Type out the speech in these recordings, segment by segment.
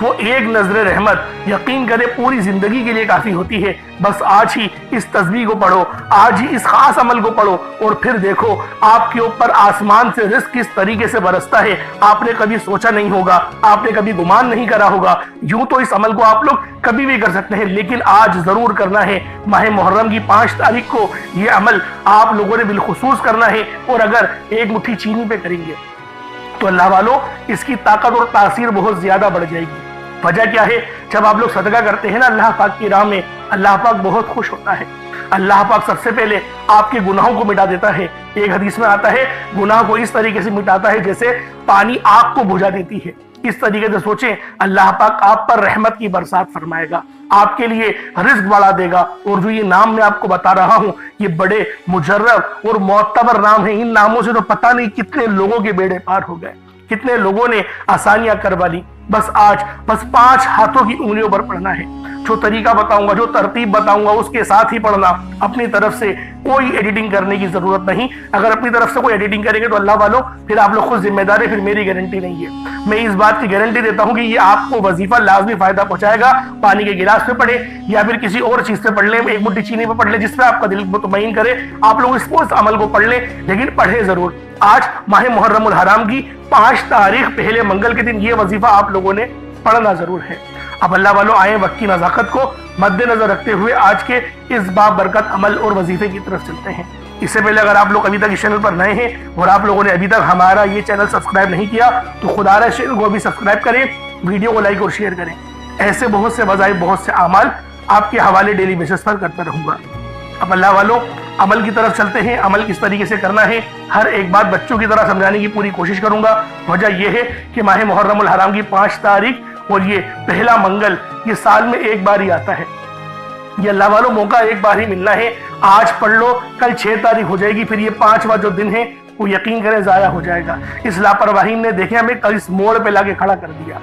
وہ ایک نظر رحمت یقین کرے پوری زندگی کے لیے کافی ہوتی ہے۔ بس آج ہی اس تسبیح کو پڑھو، آج ہی اس خاص عمل کو پڑھو، اور پھر دیکھو آپ کے اوپر آسمان سے رزق کس طریقے سے برستا ہے۔ آپ نے کبھی سوچا نہیں ہوگا، آپ نے کبھی گمان نہیں کرا ہوگا۔ یوں تو اس عمل کو آپ لوگ کبھی بھی کر سکتے ہیں، لیکن آج ضرور کرنا ہے۔ ماہ محرم کی 5 تاریخ کو یہ عمل آپ لوگوں نے بالخصوص کرنا ہے، اور اگر ایک مٹھی چینی پہ کریں گے تو اللہ والوں اس کی طاقت اور تاثیر بہت زیادہ بڑھ جائے گی۔ وجہ کیا ہے؟ جب آپ لوگ صدقہ کرتے ہیں نا اللہ پاک کی راہ میں، اللہ پاک بہت خوش ہوتا ہے۔ اللہ پاک سب سے پہلے آپ کے گناہوں کو مٹا دیتا ہے۔ ایک حدیث میں آتا ہے گناہ کو اس طریقے سے مٹاتا ہے جیسے پانی آگ کو بجھا دیتی ہے۔ اس طریقے سے سوچیں، اللہ پاک آپ پر رحمت کی برسات فرمائے گا، آپ کے لیے رزق بڑھا دے گا۔ اور جو یہ نام میں آپ کو بتا رہا ہوں یہ بڑے مجرب اور معتبر نام ہیں۔ ان ناموں سے تو پتہ نہیں کتنے لوگوں کے بیڑے پار ہو گئے، کتنے لوگوں نے آسانیاں کروا لی۔ بس آج 5 ہاتھوں کی انگلیوں پر پڑھنا ہے۔ جو طریقہ بتاؤں گا، جو ترتیب بتاؤں گا اس کے ساتھ ہی پڑھنا۔ اپنی طرف سے کوئی ایڈیٹنگ کرنے کی ضرورت نہیں۔ اگر اپنی طرف سے کوئی ایڈیٹنگ کریں گے تو اللہ والوں پھر آپ لوگ خود ذمہ دار ہیں، پھر میری گارنٹی نہیں ہے۔ میں اس بات کی گارنٹی دیتا ہوں کہ یہ آپ کو وظیفہ لازمی فائدہ پہنچائے گا۔ پانی کے گلاس پہ پڑھے یا پھر کسی اور چیز سے پڑھ لیں، ایک مٹھی چینی پہ پڑھ لیں، جس پہ آپ کا دل مطمئن کرے۔ آپ لوگ اس عمل کو پڑھ لیں، لیکن پڑھے ضرور۔ آج ماہ محرم الحرام کی 5 تاریخ پہلے منگل کے دن یہ وظیفہ آپ لوگوں نے پڑھنا ضرور ہے۔ اب اللہ والوں آئیں وقت کی نزاکت کو مد نظر رکھتے ہوئے آج کے اس بابرکت عمل اور وظیفے کی طرف چلتے ہیں۔ اس سے پہلے اگر آپ لوگ ابھی تک اس چینل پر نئے ہیں اور آپ لوگوں نے ابھی تک ہمارا یہ چینل سبسکرائب نہیں کیا تو خدا را چینل کو بھی سبسکرائب کریں، ویڈیو کو لائک اور شیئر کریں۔ ایسے بہت سے وظائف، بہت سے اعمال آپ کے حوالے ڈیلی بیسس پر کرتا رہوں گا۔ اب اللہ والوں عمل کی طرف چلتے ہیں۔ عمل کس طریقے سے کرنا ہے ہر ایک بات بچوں کی طرح سمجھانے کی پوری کوشش کروں گا۔ وجہ یہ ہے کہ ماہ محرم الحرام کی 5 تاریخ اور یہ پہلا منگل یہ سال میں ایک بار ہی آتا ہے۔ یہ اللہ والوں موقع ایک بار ہی ملنا ہے۔ آج پڑھ لو، کل 6 تاریخ ہو جائے گی، پھر یہ 5واں جو دن ہے وہ یقین کریں ضائع ہو جائے گا۔ اس لاپرواہی نے دیکھیں ہمیں کل اس موڑ پہ لا کے کھڑا کر دیا۔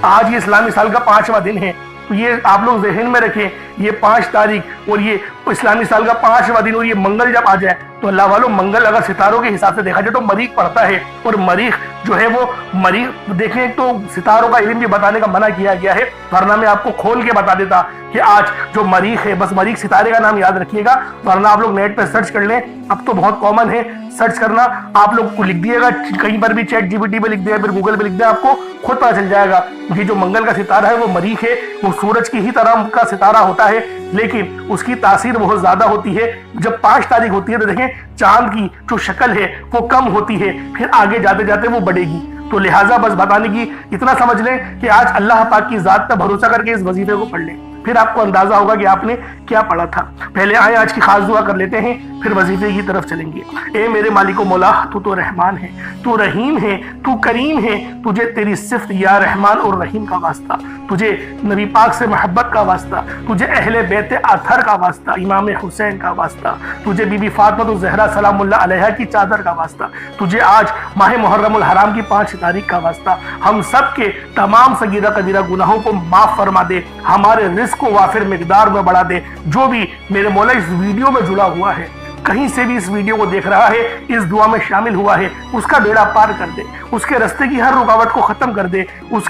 آج یہ اسلامی سال کا 5واں دن ہے، تو یہ آپ لوگ ذہن میں رکھیں، یہ 5 تاریخ اور یہ اسلامی سال کا 5واں دن اور یہ منگل جب آ جائے تو اللہ والوں منگل اگر ستاروں کے حساب سے دیکھا جائے تو مریخ پڑتا ہے، اور مریخ جو ہے وہ مریخ دیکھیں تو ستاروں کا علم بھی بتانے کا منع کیا گیا ہے، ورنہ میں آپ کو کھول کے بتا دیتا کہ آج جو مریخ ہے، بس مریخ ستارے کا نام یاد رکھیے گا، ورنہ آپ لوگ نیٹ پہ سرچ کر لیں، اب تو بہت کامن ہے سرچ کرنا۔ آپ لوگ کو لکھ دیے گا کہیں پر بھی، چیٹ GPT پہ لکھ دیا، پھر گوگل پہ لکھ دیا، آپ کو خود پتہ چل جائے گا کہ جو منگل کا ستارہ ہے وہ مریخ ہے۔ وہ سورج کی ہی طرح کا ستارہ ہوتا ہے، لیکن اس کی تاثیر بہت زیادہ ہوتی ہے۔ جب 5 تاریخ ہوتی ہے تو دیکھیں چاند کی جو شکل ہے وہ کم ہوتی ہے، پھر آگے جاتے جاتے وہ بڑھے گی۔ تو لہٰذا بس بتانے کی اتنا سمجھ لیں کہ آج اللہ پاک کی ذات پر بھروسہ کر کے اس وظیفے کو پڑھ لیں، پھر آپ کو اندازہ ہوگا کہ آپ نے کیا پڑھا تھا۔ پہلے آئیں آج کی خاص دعا کر لیتے ہیں، پھر وظیفے کی طرف چلیں گے۔ اے میرے مالک و مولا، تو رحمان ہے، تو رحیم ہے، تو کریم ہے، تجھے تیری صفت یا رحمان اور رحیم کا واسطہ، تجھے نبی پاک سے محبت کا واسطہ، تجھے اہل بیت اطہر کا واسطہ، امام حسین کا واسطہ، تجھے بی بی فاطمہ الزہرا سلام اللہ علیہا کی چادر کا واسطہ، تجھے آج ماہ محرم الحرام کی 5 تاریخ کا واسطہ، ہم سب کے تمام صغیرہ کبیرہ گناہوں کو معاف فرما دے، ہمارے رزق کو وافر مقدار میں بڑھا دے۔ جو بھی میرے مولا اس ویڈیو میں جڑا ہوا ہے، کہیں سے بھی اس ویڈیو کو دیکھ رہا ہے، اس دعا میں شامل ہوا ہے، اس کا بیڑا پار کر دے، اس کے رستے کی ہر رکاوٹ کو ختم کر دے، اس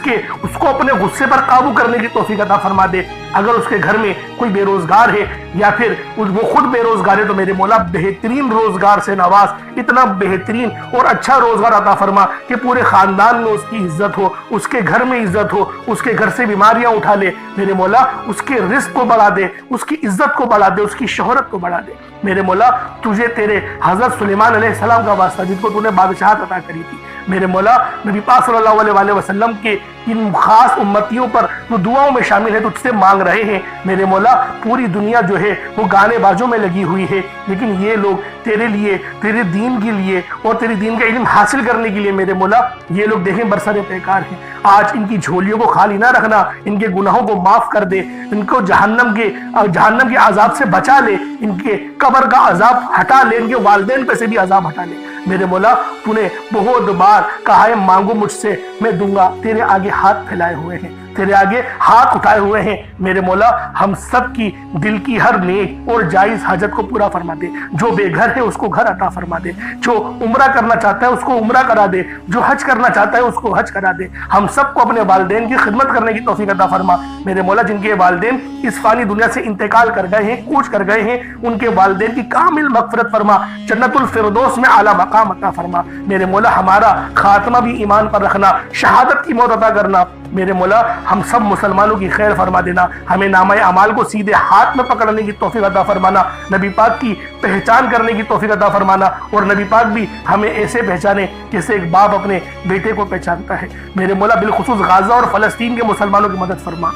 کو اپنے غصے پر قابو کرنے کی توفیق عطا فرما دے۔ اگر اس کے گھر میں کوئی بے روزگار ہے یا پھر وہ خود بے روزگار ہے تو میرے مولا بہترین روزگار سے نواز، اتنا بہترین اور اچھا روزگار عطا فرما کہ پورے خاندان میں اس کی عزت ہو، اس کے گھر میں عزت ہو، اس کے گھر سے بیماریاں اٹھا لے میرے مولا، اس کے رزق کو بڑھا دے، اس کی عزت کو بڑھا دے، اس کی شہرت کو بڑھا دے میرے مولا۔ تجھے تیرے حضرت سلیمان علیہ السلام کا واسطہ جن کو تو نے بادشاہت عطا کری تھی میرے مولا، نبی پاک صلی اللہ علیہ وآلہ وسلم کے ان خاص امتیوں پر جو دعاؤں میں شامل ہے تجھ سے مانگ رہے ہیں میرے مولا۔ پوری دنیا جو ہے وہ گانے بازوں میں لگی ہوئی ہے، لیکن یہ لوگ تیرے لیے، تیرے دین کے لیے اور تیرے دین کا علم حاصل کرنے کے لیے میرے مولا یہ لوگ دیکھیں برسر پیکار ہیں۔ آج ان کی جھولیوں کو خالی نہ رکھنا، ان کے گناہوں کو معاف کر دے، ان کو جہنم کے عذاب سے بچا لے، ان کے قبر کا عذاب ہٹا لے، ان کے والدین پہ سے بھی عذاب ہٹا لے میرے مولا۔ تو نے بہت بار کہا ہے مانگو مجھ سے میں دوں گا، تیرے آگے ہاتھ پھیلائے ہوئے ہیں، تیرے آگے ہاتھ اٹھائے ہوئے ہیں میرے مولا، ہم سب کی دل کی ہر نیک اور جائز حاجت کو پورا فرما دے۔ جو بے گھر ہے اس کو گھر عطا فرما دے، جو عمرہ کرنا چاہتا ہے اس کو عمرہ کرا دے، جو حج کرنا چاہتا ہے اس کو حج کرا دے۔ ہم سب کو اپنے والدین کی خدمت کرنے کی توفیق عطا فرما میرے مولا۔ جن کے والدین اس فانی دنیا سے انتقال کر گئے ہیں، کوچ کر گئے ہیں، ان کے والدین کی کامل مغفرت فرما، جنت الفردوس میں اعلیٰ مقام عطا فرما میرے مولا۔ ہمارا خاتمہ بھی ایمان پر رکھنا، شہادت کی موت عطا کرنا میرے مولا۔ ہم سب مسلمانوں کی خیر فرما دینا، ہمیں نامہ اعمال کو سیدھے ہاتھ میں پکڑنے کی توفیق عطا فرمانا، نبی پاک کی پہچان کرنے کی توفیق عطا فرمانا، اور نبی پاک بھی ہمیں ایسے پہچانے جیسے ایک باپ اپنے بیٹے کو پہچانتا ہے میرے مولا۔ بالخصوص غازہ اور فلسطین کے مسلمانوں کی مدد فرما،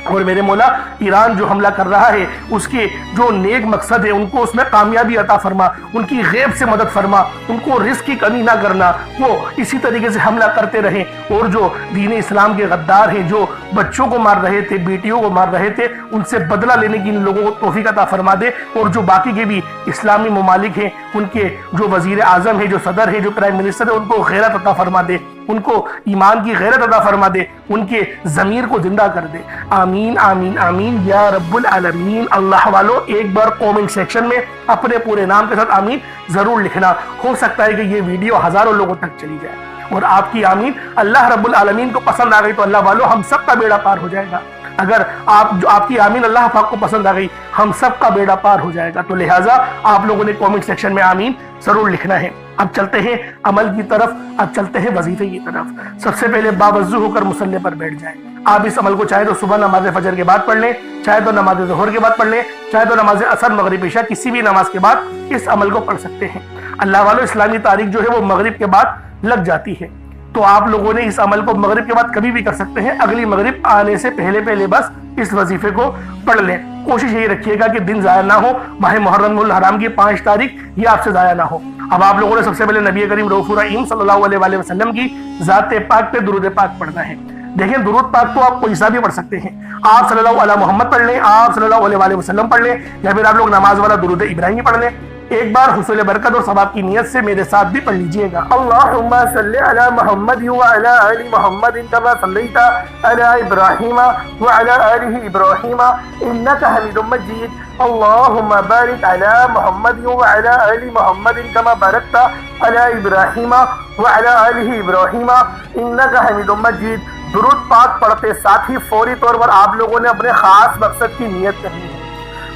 اور میرے مولا ایران جو حملہ کر رہا ہے اس کے جو نیک مقصد ہے ان کو اس میں کامیابی عطا فرما، ان کی غیب سے مدد فرما، ان کو رزق کی کمی نہ کرنا، وہ اسی طریقے سے حملہ کرتے رہیں۔ اور جو دین اسلام کے غدار ہیں، جو بچوں کو مار رہے تھے، بیٹیوں کو مار رہے تھے، ان سے بدلہ لینے کی ان لوگوں کو توفیق عطا فرما دے۔ اور جو باقی کے بھی اسلامی ممالک ہیں، ان کے جو وزیر اعظم ہے، جو صدر ہے، جو پرائم منسٹر ہے، ان کو غیرت عطا فرما دے، ان کو ایمان کی غیرت عطا فرما دے، ان کے ضمیر کو زندہ کر دے۔ آمین آمین آمین یا رب العالمین۔ اللہ والو ایک بار کومنٹ سیکشن میں اپنے پورے نام کے ساتھ آمین ضرور لکھنا، ہو سکتا ہے کہ یہ ویڈیو ہزاروں لوگوں تک چلی جائے، اور آپ کی آمین اللہ رب العالمین کو پسند آ گئی تو اللہ والو ہم سب کا بیڑا پار ہو جائے گا۔ اگر آپ کی آمین اللہ پاک کو پسند آ گئی ہم سب کا بیڑا پار ہو جائے گا، تو لہٰذا آپ لوگوں نے کومنٹ سیکشن میں آمین ضرور لکھنا ہے۔ اب چلتے ہیں عمل کی طرف، اب چلتے ہیں وظیفے کی طرف۔ سب سے پہلے باوضو ہو کر مصلی پر بیٹھ جائیں۔ آپ اس عمل کو چاہے تو صبح نماز فجر کے بعد پڑھ لیں، چاہے تو نماز ظہر کے بعد پڑھ لیں، چاہے تو نماز عصر مغرب عشاء کسی بھی نماز کے بعد اس عمل کو پڑھ سکتے ہیں۔ اللہ والو اسلامی تاریخ جو ہے وہ مغرب کے بعد لگ جاتی ہے، تو آپ لوگوں نے اس عمل کو مغرب کے بعد کبھی بھی کر سکتے ہیں، اگلی مغرب آنے سے پہلے بس اس وظیفے کو پڑھ لیں۔ کوشش یہی رکھیے گا کہ دن ضائع نہ ہو، ماہ محرم الحرام کی 5 تاریخ یہ آپ سے ضائع نہ ہو۔ اب آپ لوگوں نے سب سے پہلے نبی کریم رؤوف الرحیم صلی اللہ علیہ وآلہ وسلم کی ذات پاک پہ درود پاک پڑھنا ہے۔ دیکھیں درود پاک تو آپ کوئی سا بھی پڑھ سکتے ہیں، آپ صلی اللہ علیہ محمد پڑھ لیں، آپ صلی اللہ علیہ وآلہ وسلم پڑھ لیں، یا پھر آپ لوگ نماز والا درود ابراہیمی پڑھ لیں۔ ایک بار حصول برکت اور ثواب کی نیت سے میرے ساتھ بھی پڑھ لیجئے گا۔ اللہم صلی علی محمد وعلی آل محمد کما صلیت علی ابراہیم وعلی آل ابراہیم انک حمید مجید۔ اللہم بارک علی محمد وعلی آل محمد کما بارکت علی ابراہیم وعلی آل ابراہیم انک حمید مجید۔ درود پاک پڑھتے ساتھ ہی فوری طور پر آپ لوگوں نے اپنے خاص مقصد کی نیت کرنی ہے۔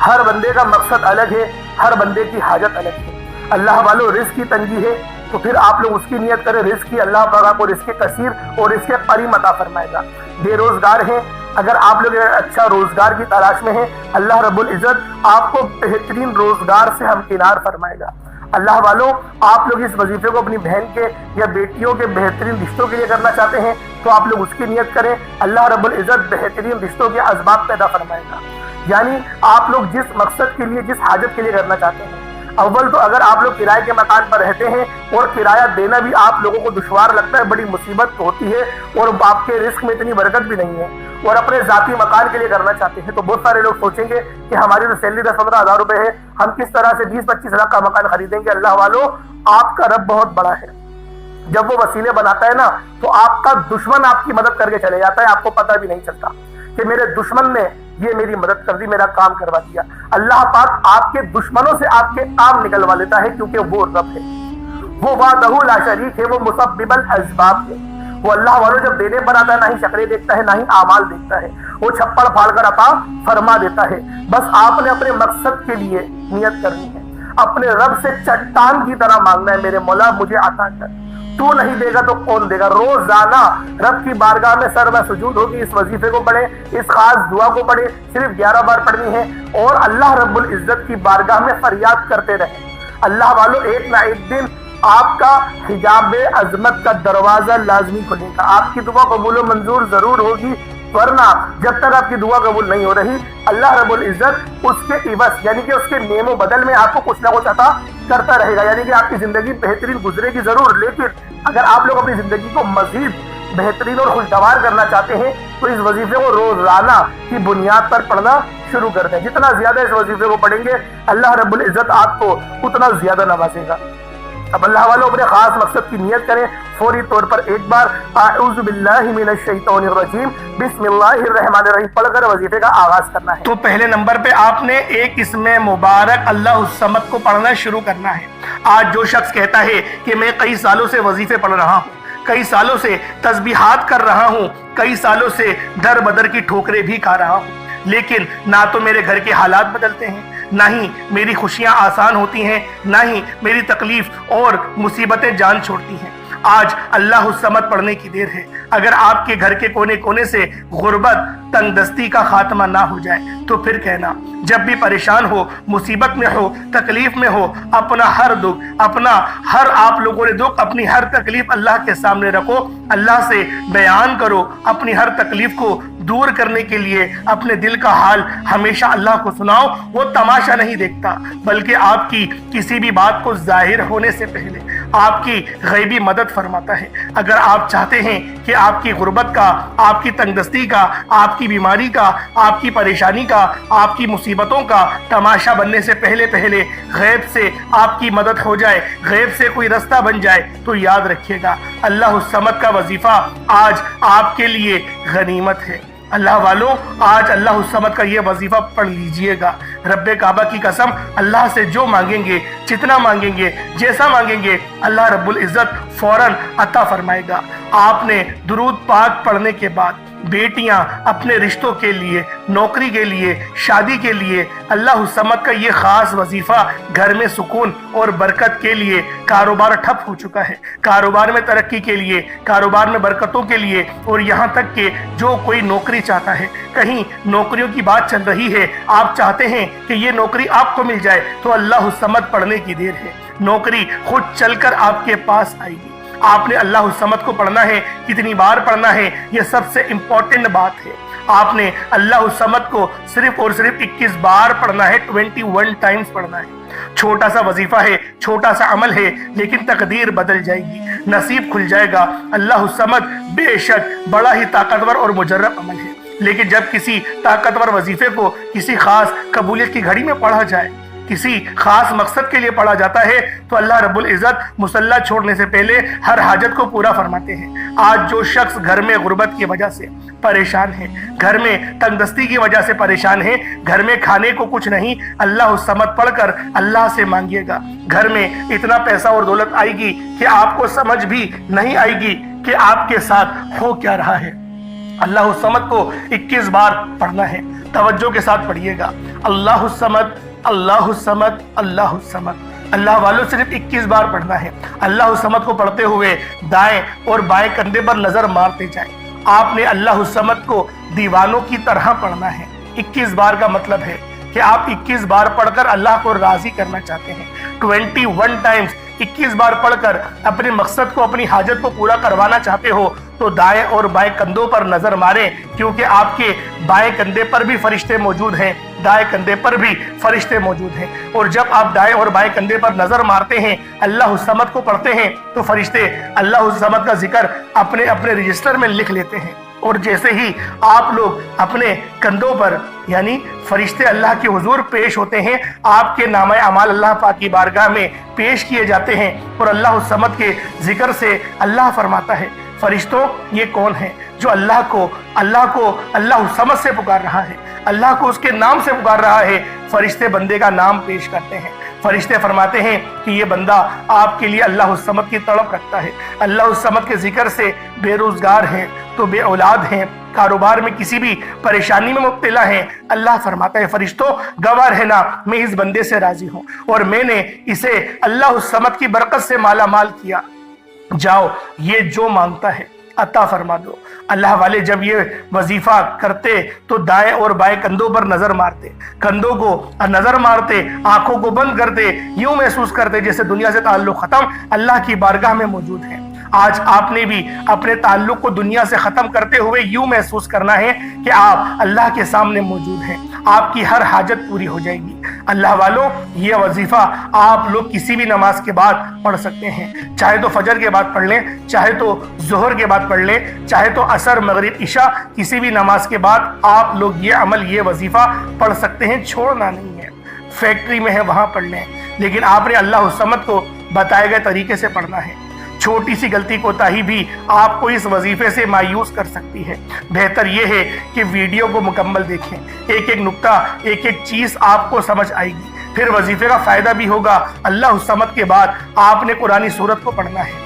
ہر بندے کا مقصد الگ ہے، ہر بندے کی حاجت الگ ہے۔ اللہ والو رزق کی تنگی ہے تو پھر آپ لوگ اس کی نیت کریں، رزق کی اللہ پاک آپ کو رزق کثیر اور رزق قریب عطا فرمائے گا۔ بے روزگار ہیں، اگر آپ لوگ اچھا روزگار کی تلاش میں ہیں، اللہ رب العزت آپ کو بہترین روزگار سے ہمکنار فرمائے گا۔ اللہ والوں آپ لوگ اس وظیفے کو اپنی بہن کے یا بیٹیوں کے بہترین رشتوں کے لیے کرنا چاہتے ہیں تو آپ لوگ اس کی نیت کریں، اللہ رب العزت بہترین رشتوں کے اسباب پیدا فرمائے گا۔ یعنی آپ لوگ جس مقصد کے لیے، جس حاجت کے لیے کرنا چاہتے ہیں، اول تو اگر آپ لوگ کرائے کے مکان پر رہتے ہیں اور کرایہ دینا بھی آپ لوگوں کو دشوار لگتا ہے، بڑی مصیبت ہوتی ہے اور آپ کے رزق میں اتنی برکت بھی نہیں ہے، اور اپنے ذاتی مکان کے لیے کرنا چاہتے ہیں، تو بہت سارے لوگ سوچیں گے کہ ہماری تو سیلری 10-15 ہزار روپے ہے، ہم کس طرح سے 20-25 لاکھ کا مکان خریدیں گے۔ اللہ والو آپ کا رب بہت بڑا ہے، جب وہ وسیلے بناتا ہے نا تو آپ کا دشمن آپ کی مدد کر کے چلے جاتا ہے، آپ کو پتہ بھی نہیں چلتا کہ میرے دشمن نے یہ میری مدد کر دی، میرا کام کروا دیا۔ اللہ پاک آپ کے دشمنوں سے آپ کے کام نکلوا لیتا ہے، کیونکہ وہ رب ہے، وہ وحدہ لا شریک ہے، وہ مسبب الاسباب ہے۔ وہ اللہ والوں جب دینے پر آتا ہے نہ ہی شکلیں دیکھتا ہے، نہ ہی اعمال دیکھتا ہے، وہ چھپڑ پھاڑ کر عطا فرما دیتا ہے۔ بس آپ نے اپنے مقصد کے لیے نیت کرنی ہے، اپنے رب سے چٹان کی طرح مانگنا ہے، میرے مولا مجھے عطا کر، تو نہیں دے گا تو کون دے گا۔ روزانہ رب کی بارگاہ میں سر میں سجود ہوگی، اس وظیفے کو پڑھیں، اس خاص دعا کو پڑھیں، صرف 11 بار پڑھنی ہے، اور اللہ رب العزت کی بارگاہ میں فریاد کرتے رہیں۔ اللہ والوں ایک نہ ایک دن آپ کا حجاب عظمت کا دروازہ لازمی کھلے گا، آپ کی دعا قبول و منظور ضرور ہوگی، ورنہ جب تک آپ کی دعا قبول نہیں ہو رہی اللہ رب العزت اس کے عوض یعنی کہ اس کے نعم و بدل میں آپ کو کچھ نہ کچھ عطا کرتا رہے گا، یعنی کہ آپ کی زندگی بہترین گزرے گی ضرور، لیکن اگر آپ لوگ اپنی زندگی کو مزید بہترین اور خوشگوار کرنا چاہتے ہیں تو اس وظیفے کو روزانہ کی بنیاد پر پڑھنا شروع کر دیں۔ جتنا زیادہ اس وظیفے کو پڑھیں گے اللہ رب العزت آپ کو اتنا زیادہ نوازے گا۔ اب اللہ والوں اپنے خاص مقصد کی نیت کریں، فوری طور پر ایک بار اعوذ باللہ من الشیطان الرجیم بسم اللہ الرحمن الرحیم پڑھ کر وظیفے کا آغاز کرنا ہے۔ تو پہلے نمبر پہ آپ نے ایک اسم مبارک اللہ الصمد کو پڑھنا شروع کرنا ہے۔ آج جو شخص کہتا ہے کہ میں کئی سالوں سے وظیفے پڑھ رہا ہوں، کئی سالوں سے تسبیحات کر رہا ہوں، کئی سالوں سے در بدر کی ٹھوکریں بھی کھا رہا ہوں، لیکن نہ تو میرے گھر کے حالات بدلتے ہیں، نہ ہی میری خوشیاں آسان ہوتی ہیں، نہ ہی میری تکلیف اور مصیبتیں جان چھوڑتی ہیں، آج اللہ الصمد پڑھنے کی دیر ہے۔ اگر آپ کے گھر کے کونے کونے سے غربت، تنگ دستی کا خاتمہ نہ ہو جائے تو پھر کہنا، جب بھی پریشان ہو، مصیبت میں ہو، تکلیف میں ہو، اپنا ہر دکھ، اپنا ہر آپ لوگوں نے دکھ، اپنی ہر تکلیف اللہ کے سامنے رکھو، اللہ سے بیان کرو، اپنی ہر تکلیف کو دور کرنے کے لیے اپنے دل کا حال ہمیشہ اللہ کو سناؤ۔ وہ تماشا نہیں دیکھتا، بلکہ آپ کی کسی بھی بات کو ظاہر ہونے سے پہلے آپ کی غیبی مدد فرماتا ہے۔ اگر آپ چاہتے ہیں کہ آپ کی غربت کا، آپ کی تنگ دستی کا، آپ کی بیماری کا، آپ کی پریشانی کا، آپ کی مصیبتوں کا تماشا بننے سے پہلے غیب سے آپ کی مدد ہو جائے، غیب سے کوئی رستہ بن جائے، تو یاد رکھیے گا اللہ الصمد کا وظیفہ آج آپ کے لیے غنیمت ہے۔ اللہ والوں، آج اللہ الصمد کا یہ وظیفہ پڑھ لیجئے گا۔ رب کعبہ کی قسم، اللہ سے جو مانگیں گے، جتنا مانگیں گے، جیسا مانگیں گے، اللہ رب العزت فوراً عطا فرمائے گا۔ آپ نے درود پاک پڑھنے کے بعد بیٹیاں اپنے رشتوں کے لیے، نوکری کے لیے، شادی کے لیے اللہ الصمد کا یہ خاص وظیفہ، گھر میں سکون اور برکت کے لیے، کاروبار ٹھپ ہو چکا ہے، کاروبار میں ترقی کے لیے، کاروبار میں برکتوں کے لیے، اور یہاں تک کہ جو کوئی نوکری چاہتا ہے، کہیں نوکریوں کی بات چل رہی ہے، آپ چاہتے ہیں کہ یہ نوکری آپ کو مل جائے، تو اللہ الصمد پڑھنے کی دیر ہے، نوکری خود چل کر آپ کے پاس آئے گی۔ آپ نے اللہ الصمد کو پڑھنا ہے، کتنی بار پڑھنا ہے، یہ سب سے امپورٹنٹ بات ہے۔ آپ نے اللہ الصمد کو صرف اور صرف 21 بار پڑھنا ہے، 21 ٹائمز پڑھنا ہے۔ چھوٹا سا وظیفہ ہے، چھوٹا سا عمل ہے، لیکن تقدیر بدل جائے گی، نصیب کھل جائے گا۔ اللہ الصمد بے شک بڑا ہی طاقتور اور مجرب عمل ہے، لیکن جب کسی طاقتور وظیفے کو کسی خاص قبولیت کی گھڑی میں پڑھا جائے، کسی خاص مقصد کے لیے پڑھا جاتا ہے، تو اللہ رب العزت مصلی چھوڑنے سے پہلے ہر حاجت کو پورا فرماتے ہیں۔ آج جو شخص گھر میں غربت کی وجہ سے پریشان ہے، گھر میں تنگ دستی کی وجہ سے پریشان ہے، گھر میں کھانے کو کچھ نہیں، اللہ الصمد پڑھ کر اللہ سے مانگیے گا، گھر میں اتنا پیسہ اور دولت آئے گی کہ آپ کو سمجھ بھی نہیں آئے گی کہ آپ کے ساتھ ہو کیا رہا ہے۔ اللہ الصمد کو 21 بار پڑھنا ہے، توجہ کے ساتھ پڑھیے گا، اللہ الصمد، اللہ الصمد، اللہ الصمد۔ اللہ والوں صرف 21 بار پڑھنا ہے۔ اللہ الصمد کو پڑھتے ہوئے دائیں اور بائیں کندھے پر نظر مارتے جائیں۔ آپ نے اللہ الصمد کو دیوانوں کی طرح پڑھنا ہے۔ 21 بار کا مطلب ہے کہ آپ 21 بار پڑھ کر اللہ کو راضی کرنا چاہتے ہیں۔ 21 ٹائمز 21 بار پڑھ کر اپنے مقصد کو، اپنی حاجت کو پورا کروانا چاہتے ہو تو دائیں اور بائیں کندھوں پر نظر ماریں، کیونکہ آپ کے بائیں کندھے پر بھی فرشتے موجود ہیں، دائیں کندھے پر بھی فرشتے موجود ہیں، اور جب آپ دائیں اور بائیں کندھے پر نظر مارتے ہیں، اللہ الصمد کو پڑھتے ہیں، تو فرشتے اللہ الصمد کا ذکر اپنے اپنے رجسٹر میں لکھ لیتے ہیں، اور جیسے ہی آپ لوگ اپنے کندھوں پر یعنی فرشتے اللہ کے حضور پیش ہوتے ہیں، آپ کے نامہ اعمال اللہ پاک کی بارگاہ میں پیش کیے جاتے ہیں، اور اللہ الصمد کے ذکر سے اللہ فرماتا ہے، فرشتوں یہ کون ہے جو اللہ کو اللہ الصمد سے پکار رہا ہے، اللہ کو اس کے نام سے پکار رہا ہے۔ فرشتے بندے کا نام پیش کرتے ہیں، فرشتے فرماتے ہیں کہ یہ بندہ آپ کے لیے اللہ الصمد کی تڑپ رکھتا ہے، اللہ الصمد کے ذکر سے بے روزگار ہیں تو بے اولاد ہیں، کاروبار میں کسی بھی پریشانی میں مبتلا ہیں، اللہ فرماتا ہے فرشتوں گواہ رہنا میں اس بندے سے راضی ہوں، اور میں نے اسے اللہ الصمد کی برکت سے مالا مال کیا، جاؤ یہ جو مانگتا ہے عطا فرما دو۔ اللہ والے جب یہ وظیفہ کرتے تو دائیں اور بائیں کندھوں پر نظر مارتے، کندھوں کو نظر مارتے، آنکھوں کو بند کرتے، یوں محسوس کرتے جیسے دنیا سے تعلق ختم، اللہ کی بارگاہ میں موجود ہیں۔ آج آپ نے بھی اپنے تعلق کو دنیا سے ختم کرتے ہوئے یوں محسوس کرنا ہے کہ آپ اللہ کے سامنے موجود ہیں، آپ کی ہر حاجت پوری ہو جائے گی۔ اللہ والوں یہ وظیفہ آپ لوگ کسی بھی نماز کے بعد پڑھ سکتے ہیں، چاہے تو فجر کے بعد پڑھ لیں، چاہے تو ظہر کے بعد پڑھ لیں، چاہے تو عصر، مغرب، عشاء، کسی بھی نماز کے بعد آپ لوگ یہ عمل، یہ وظیفہ پڑھ سکتے ہیں، چھوڑنا نہیں ہے۔ فیکٹری میں ہے وہاں پڑھ لیں، لیکن آپ نے اللہ الصمد کو بتائے گئے طریقے سے پڑھنا ہے۔ چھوٹی سی غلطی کوتاہی بھی آپ کو اس وظیفے سے مایوس کر سکتی ہے۔ بہتر یہ ہے کہ ویڈیو کو مکمل دیکھیں، ایک ایک نقطہ، ایک ایک چیز آپ کو سمجھ آئے گی، پھر وظیفے کا فائدہ بھی ہوگا۔ اللہ الصمد کے بعد آپ نے قرآن سورت کو پڑھنا ہے۔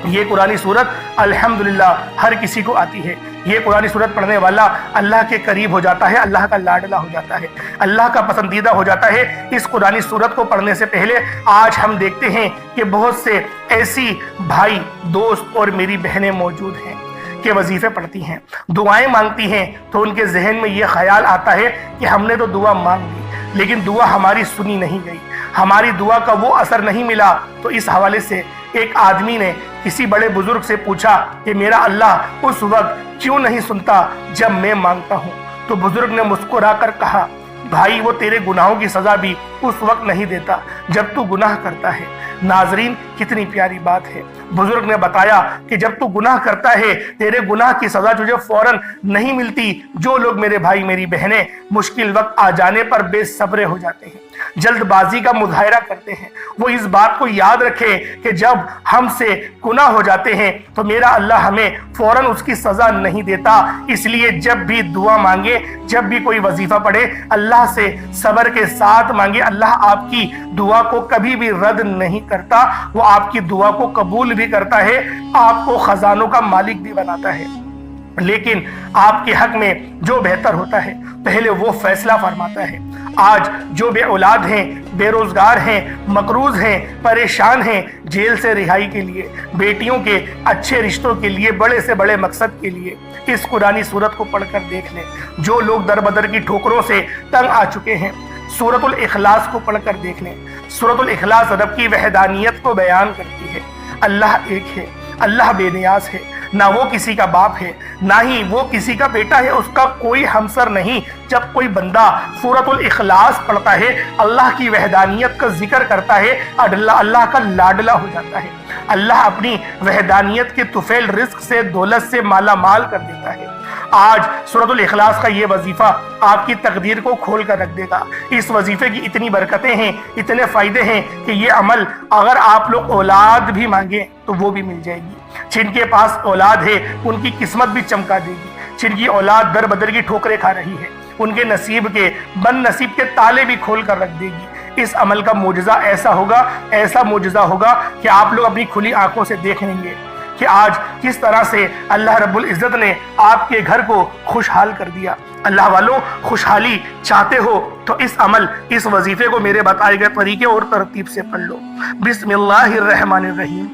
یہ قرآن سورت الحمدللہ ہر کسی کو آتی ہے۔ یہ قرآن سورت پڑھنے والا اللہ کے قریب ہو جاتا ہے، اللہ کا لاڈلا ہو جاتا ہے، اللہ کا پسندیدہ ہو جاتا ہے۔ اس قرآن سورت کو پڑھنے سے پہلے آج ہم دیکھتے ہیں کہ بہت سے ایسی بھائی، دوست اور میری بہنیں موجود ہیں کہ وظیفے پڑھتی ہیں، دعائیں مانگتی ہیں، تو ان کے ذہن میں یہ خیال آتا ہے کہ ہم نے تو دعا مانگ لی لیکن دعا ہماری سنی نہیں گئی، ہماری دعا کا وہ اثر نہیں ملا۔ تو اس حوالے سے ایک آدمی نے کسی بڑے بزرگ سے پوچھا کہ میرا اللہ اس وقت کیوں نہیں سنتا جب میں مانگتا ہوں؟ تو بزرگ نے مسکرا کر کہا، بھائی وہ تیرے گناہوں کی سزا بھی اس وقت نہیں دیتا جب تو گناہ کرتا ہے۔ ناظرین، کتنی پیاری بات ہے۔ بزرگ نے بتایا کہ جب تو گناہ کرتا ہے تیرے گناہ کی سزا تجھے فوراً نہیں ملتی۔ جو لوگ میرے بھائی میری بہنیں مشکل وقت آ جانے پر بے صبر ہو جاتے ہیں، جلد بازی کا مظاہرہ کرتے ہیں، وہ اس بات کو یاد رکھے کہ جب ہم سے گناہ ہو جاتے ہیں تو میرا اللہ ہمیں فوراً اس کی سزا نہیں دیتا۔ اس لیے جب بھی دعا مانگے، جب بھی کوئی وظیفہ پڑھے، اللہ سے صبر کے ساتھ مانگے۔ اللہ آپ کی دعا کو کبھی بھی رد نہیں کرتا، وہ آپ کی دعا کو قبول بھی کرتا ہے، آپ کو خزانوں کا مالک بھی بناتا ہے۔ لیکن آپ کے حق میں جو بہتر ہوتا ہے پہلے وہ فیصلہ فرماتا ہے۔ آج جو بے اولاد ہیں، بے روزگار ہیں، مقروض ہیں، پریشان ہیں، جیل سے رہائی کے لیے، بیٹیوں کے اچھے رشتوں کے لیے، بڑے سے بڑے مقصد کے لیے اس قرآن سورت کو پڑھ کر دیکھ لیں۔ جو لوگ در بدر کی ٹھوکروں سے تنگ آ چکے ہیں، سورۃ الاخلاص کو پڑھ کر دیکھ لیں۔ سورۃ الاخلاص رب کی وحدانیت کو بیان کرتی ہے۔ اللہ ایک ہے، اللہ بے نیاز ہے، نہ وہ کسی کا باپ ہے، نہ ہی وہ کسی کا بیٹا ہے، اس کا کوئی ہمسر نہیں۔ جب کوئی بندہ سورۃ الاخلاص پڑھتا ہے، اللہ کی وحدانیت کا ذکر کرتا ہے، اللہ کا لاڈلا ہو جاتا ہے۔ اللہ اپنی وحدانیت کے طفیل رزق سے، دولت سے مالا مال کر دیتا ہے۔ آج سورۃ الاخلاص کا یہ وظیفہ آپ کی تقدیر کو کھول کر رکھ دے گا۔ اس وظیفے کی اتنی برکتیں ہیں، اتنے فائدے ہیں کہ یہ عمل اگر آپ لوگ اولاد بھی مانگیں تو وہ بھی مل جائے گی۔ جن کے پاس اولاد ہے ان کی قسمت بھی چمکا دے گی۔ جن کی اولاد در بدر کی ٹھوکریں کھا رہی ہے ان کے نصیب کے، بد نصیب کے تالے بھی کھول کر رکھ دے گی۔ اس عمل کا معجزہ ایسا ہوگا، ایسا معجزہ ہوگا کہ آپ لوگ اپنی کھلی آنکھوں سے دیکھ لیں گے کہ آج کس طرح سے اللہ رب العزت نے آپ کے گھر کو خوشحال کر دیا۔ اللہ والوں، خوشحالی چاہتے ہو تو اس عمل، اس وظیفے کو میرے بتائے گئے طریقے اور ترتیب سے پڑھ لو۔ بسم اللہ الرحمن الرحیم۔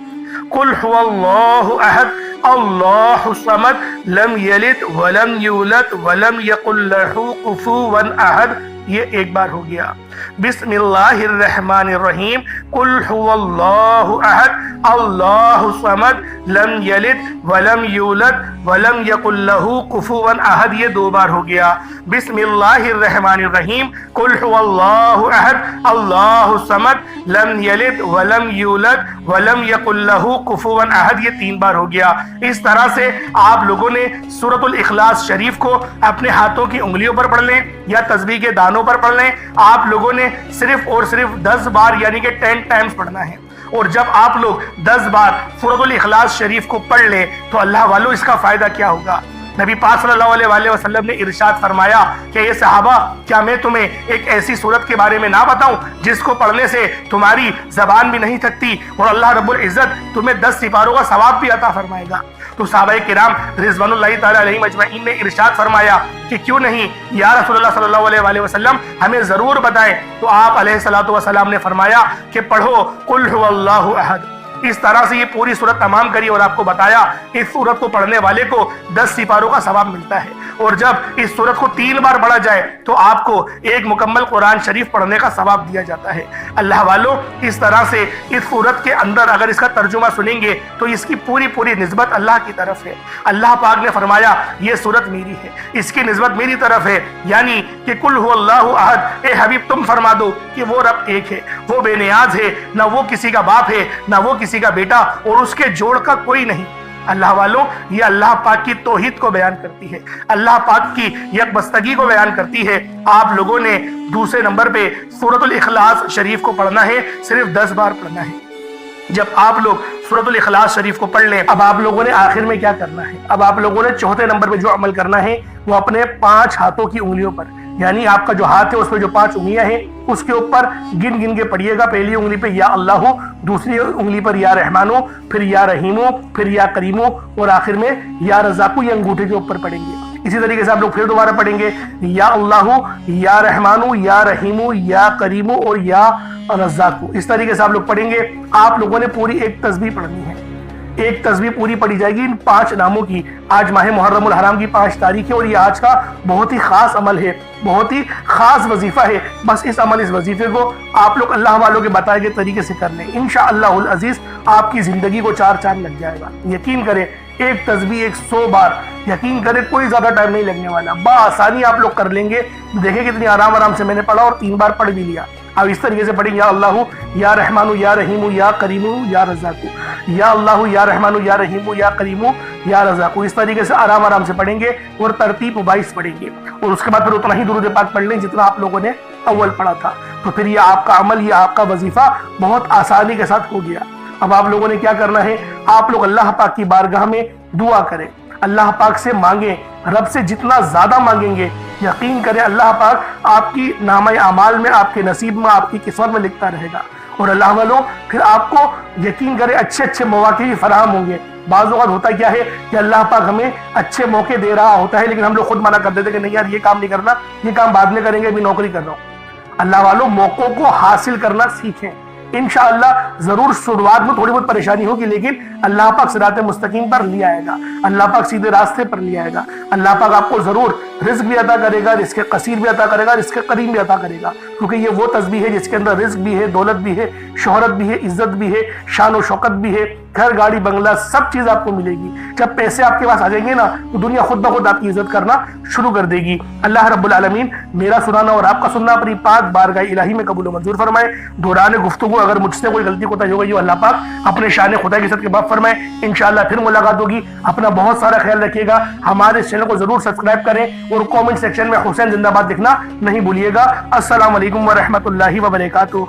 قل هو اللہ احد اللہ الصمد لم یلد ولم یولد ولم یکن لہ کفوا احد۔ یہ ایک بار ہو گیا۔ بسم اللہ الرحمن الرحیم۔ قل هو اللہ احد اللہ الصمد لم یلد ولم یولد ولم یکن لہ کفوا احد۔ یہ دو بار ہو گیا۔ بسم اللہ الرحمن الرحیم۔ قل هو اللہ احد اللہ الصمد لم یلد ولم یولد ولم یکن لہ کفوا احد۔ یہ تین بار ہو گیا۔ اس طرح سے آپ لوگوں نے سورۃ الاخلاص شریف کو اپنے ہاتھوں کی انگلیوں پر پڑھ لیں یا تسبیح کے دانوں پر پڑھ لیں۔ آپ لوگوں نے صرف اور صرف 10 بار یعنی کہ 10 ٹائمز پڑھنا ہے۔ اور جب آپ لوگ 10 بار سورۃ الاخلاص شریف کو پڑھ لیں تو اللہ والوں اس کا فائدہ کیا ہوگا؟ نبی پاک صلی اللہ علیہ وآلہ وسلم نے ارشاد فرمایا کہ اے صحابہ، کیا میں تمہیں ایک ایسی سورت کے بارے میں نہ بتاؤں جس کو پڑھنے سے تمہاری زبان بھی نہیں تھکتی اور اللہ رب العزت تمہیں 10 سپاروں کا ثواب بھی عطا فرمائے گا؟ تو صحابہ کرام رضوان اللہ تعالی علیہم اجمعین نے ارشاد فرمایا کہ کیوں نہیں یا رسول اللہ صلی اللہ علیہ وآلہ وسلم، ہمیں ضرور بتائیں۔ تو آپ علیہ الصلوۃ والسلام نے فرمایا کہ پڑھو قل هو اللہ احد۔ اس طرح سے یہ پوری سورت تمام کری اور آپ کو بتایا اس سورت کو پڑھنے والے کو 10 سپاروں کا ثواب ملتا ہے، اور جب اس سورت کو 3 بار پڑھا جائے تو آپ کو ایک مکمل قرآن شریف پڑھنے کا ثواب دیا جاتا ہے۔ اللہ والوں، اس طرح سے اس سورت کے اندر اگر اس کا ترجمہ سنیں گے تو اس کی پوری نسبت اللہ کی طرف ہے۔ اللہ پاک نے فرمایا یہ سورت میری ہے، اس کی نسبت میری طرف ہے، یعنی کہ قل هو اللہ احد، اے حبیب تم فرما دو کہ وہ رب ایک ہے، وہ بے نیاز ہے، نہ وہ کسی کا باپ ہے، نہ وہ کسی کا بیٹا، اور اس کے جوڑ کا کوئی نہیں۔ اللہ والوں، یہ اللہ پاک کی توحید کو بیان کرتی ہے، اللہ پاک کی یکبستگی کو بیان کرتی ہے۔ آپ لوگوں نے دوسرے نمبر پہ سورۃ الاخلاص شریف کو پڑھنا ہے، صرف 10 بار پڑھنا ہے۔ جب آپ لوگ سورۃ الاخلاص شریف کو پڑھ لیں، اب آپ لوگوں نے آخر میں کیا کرنا ہے؟ اب آپ لوگوں نے چوتھے نمبر پہ جو عمل کرنا ہے وہ اپنے 5 ہاتھوں کی انگلیوں پر، یعنی آپ کا جو ہاتھ ہے اس پہ جو 5 انگلیاں ہیں اس کے اوپر گن گن کے پڑھیے گا۔ پہلی انگلی پہ یا اللہ، دوسری انگلی پر یا رحمانو، پھر یا رحیمو، پھر یا کریمو، اور آخر میں یا رزاقو، یہ انگوٹھے کے اوپر پڑھیں گے۔ اسی طریقے سے آپ لوگ پھر دوبارہ پڑھیں گے یا اللہ، یا رحمانو، یا رحیمو، یا کریمو اور یا رزاقو۔ اس طریقے سے آپ لوگ پڑھیں گے۔ آپ لوگوں نے پوری ایک تسبیح پڑھنی ہے، ایک تسبیح پوری پڑھی جائے گی ان 5 ناموں کی۔ آج ماہ محرم الحرام کی 5 تاریخ ہے اور یہ آج کا بہت ہی خاص عمل ہے، بہت ہی خاص وظیفہ ہے۔ بس اس وظیفے کو آپ لوگ اللہ والوں کے بتائے گئے طریقے سے کر لیں، انشاءاللہ العزیز آپ کی زندگی کو 4 چاند لگ جائے گا۔ یقین کریں، ایک تسبیح 100 بار، یقین کریں کوئی زیادہ ٹائم نہیں لگنے والا، بآسانی آپ لوگ کر لیں گے۔ دیکھیں کتنی آرام سے میں نے پڑھا اور 3 بار پڑھ بھی لیا۔ اب اس طریقے سے پڑھیں، یا اللہ، یا رحمانو، یا رحیمو، یا کریمو، یا رزاقو، یا اللہ، یا رحمانو، یا رحیمو، یا کریمو، یا رزاقو۔ اس طریقے سے آرام سے پڑھیں گے اور ترتیب وائز پڑھیں گے، اور اس کے بعد پھر اتنا ہی درود پاک پڑھ لیں جتنا آپ لوگوں نے اول پڑھا تھا۔ تو پھر یہ آپ کا عمل، یہ آپ کا وظیفہ بہت آسانی کے ساتھ ہو گیا۔ اب آپ لوگوں نے کیا کرنا ہے؟ آپ لوگ اللہ پاک کی بارگاہ میں دعا کریں، اللہ پاک سے مانگیں، رب سے جتنا زیادہ مانگیں گے یقین کریں اللہ پاک آپ کی نامہ اعمال میں، آپ کے نصیب میں، آپ کی قسمت میں لکھتا رہے گا۔ اور اللہ والوں پھر آپ کو یقین کریں اچھے مواقع بھی فراہم ہوں گے۔ بعض اوقات ہوتا کیا ہے کہ اللہ پاک ہمیں اچھے موقع دے رہا ہوتا ہے لیکن ہم لوگ خود منع کر دیتے کہ نہیں یار یہ کام نہیں کرنا، یہ کام بعد میں کریں گے، ابھی نوکری کر رہا ہوں۔ اللہ والوں موقعوں کو حاصل کرنا سیکھیں، انشاءاللہ ضرور شروعات میں تھوڑی بہت پریشانی ہوگی لیکن اللہ پاک صراط مستقیم پر لے آئے گا، اللہ پاک سیدھے راستے پر لے آئے گا۔ اللہ پاک آپ کو ضرور رزق بھی عطا کرے گا، رزق قصیر بھی عطا کرے گا، رزق کریم بھی عطا کرے گا، کیونکہ یہ وہ تسبیح ہے جس کے اندر رزق بھی ہے، دولت بھی ہے، شہرت بھی ہے، عزت بھی ہے، شان و شوکت بھی ہے، گھر گاڑی بنگلہ سب چیز آپ کو ملے گی۔ جب پیسے آپ کے پاس آ جائیں گے نا تو دنیا خود بخود آپ کی عزت کرنا شروع کر دے گی۔ اللہ رب العالمین میرا سنانا اور آپ کا سننا اپنی پاک بارگاہ الہی میں قبول و منظور فرمائے۔ دوران گفتگو اگر مجھ سے کوئی غلطی کوتاہی ہو گئی ہو اللہ پاک اپنے شان خدا کی عزت کے باب فرمائے۔ انشاءاللہ پھر ملاقات ہوگی، اپنا بہت سارا خیال رکھیے گا، ہمارے چینل کو ضرور سبسکرائب کریں اور کامنٹ سیکشن میں حسین زندہ باد لکھنا نہیں بھولیے گا۔ السلام علیکم ورحمۃ اللہ وبرکاتہ۔